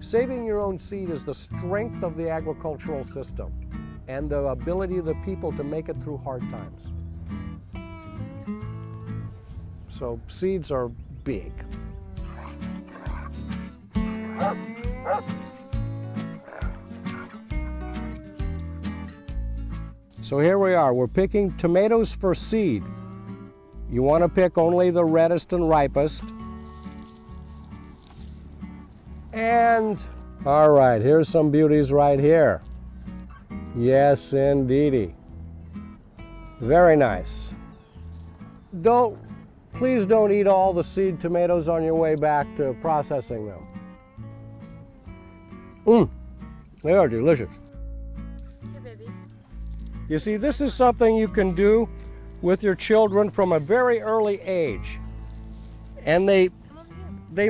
Saving your own seed is the strength of the agricultural system and the ability of the people to make it through hard times. So seeds are big. So here we are, we're picking tomatoes for seed. You want to pick only the reddest and ripest. And, all right, here's some beauties right here. Yes, indeedy. Very nice. Please don't eat all the seed tomatoes on your way back to processing them. They are delicious. Here, baby. You see, this is something you can do with your children from a very early age. And they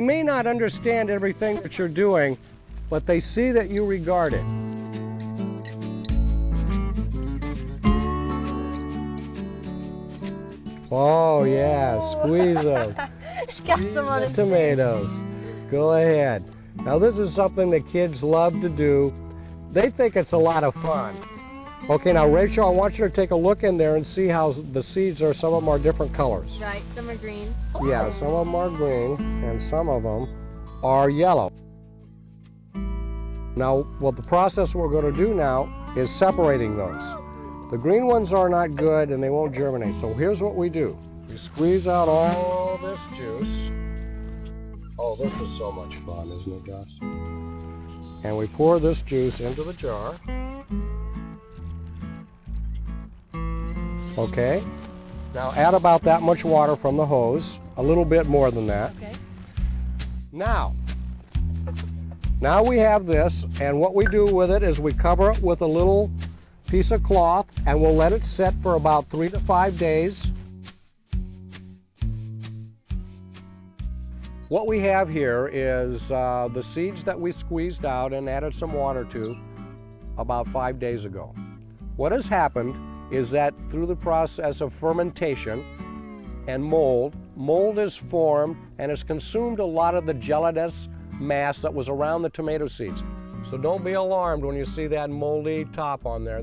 may not understand everything that you're doing, but they see that you regard it. Oh yeah, squeeze them. Squeeze the tomatoes. Go ahead. Now this is something that kids love to do. They think it's a lot of fun. Okay, now Rachel, I want you to take a look in there and see how the seeds are. Some of them are different colors. Right, some are green. Yeah, some of them are green and some of them are yellow. Now, what the process we're going to do now is separating those. The green ones are not good and they won't germinate. So here's what we do. We squeeze out all this juice. Oh, this is so much fun, isn't it, Gus? And we pour this juice into the jar. Okay, now add about that much water from the hose, a little bit more than that. Okay. Now we have this, and what we do with it is we cover it with a little piece of cloth and we'll let it set for about 3 to 5 days. What we have here is the seeds that we squeezed out and added some water to about 5 days ago. What has happened is that through the process of fermentation and mold is formed and has consumed a lot of the gelatinous mass that was around the tomato seeds. So don't be alarmed when you see that moldy top on there.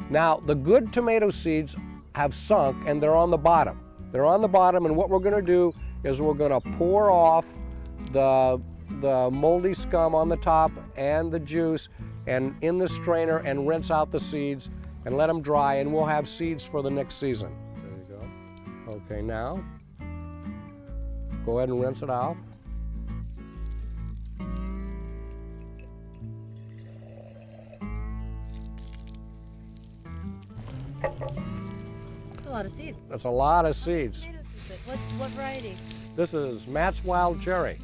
Now, the good tomato seeds have sunk and they're on the bottom. They're on the bottom, and what we're going to do is we're going to pour off the moldy scum on the top and the juice and in the strainer and rinse out the seeds and let them dry, and we'll have seeds for the next season. There you go. Okay, now go ahead and rinse it out. That's a lot of seeds. That's a lot of seeds. What variety? This is Matt's Wild Cherry.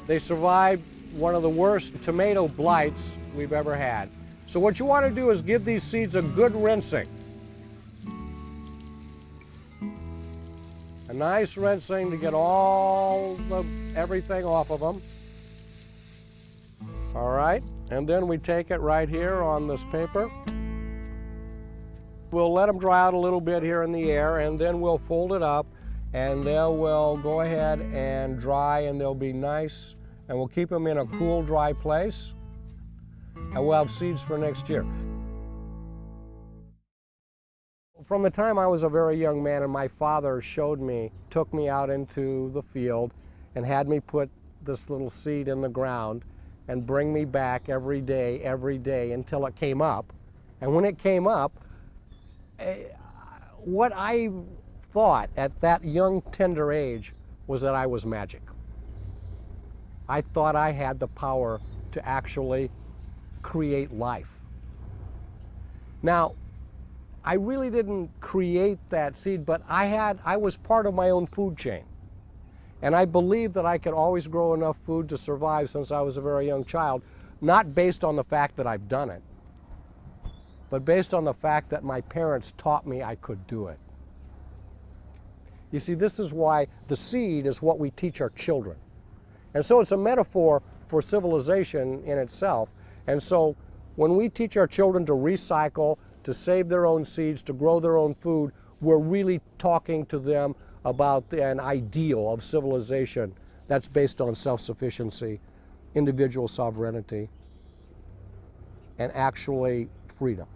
They survived one of the worst tomato blights we've ever had. So what you want to do is give these seeds a good rinsing. A nice rinsing to get everything off of them. All right, and then we take it right here on this paper. We'll let them dry out a little bit here in the air, and then we'll fold it up and they will go ahead and dry, and they'll be nice, and we'll keep them in a cool, dry place. And we'll have seeds for next year. From the time I was a very young man and my father took me out into the field and had me put this little seed in the ground and bring me back every day until it came up. And when it came up, what I thought at that young, tender age was that I was magic. I thought I had the power to actually create life. Now, I really didn't create that seed, but I was part of my own food chain. And I believed that I could always grow enough food to survive since I was a very young child, not based on the fact that I've done it, but based on the fact that my parents taught me I could do it. You see, this is why the seed is what we teach our children. And so it's a metaphor for civilization in itself. And so when we teach our children to recycle, to save their own seeds, to grow their own food, we're really talking to them about an ideal of civilization that's based on self-sufficiency, individual sovereignty and actually freedom.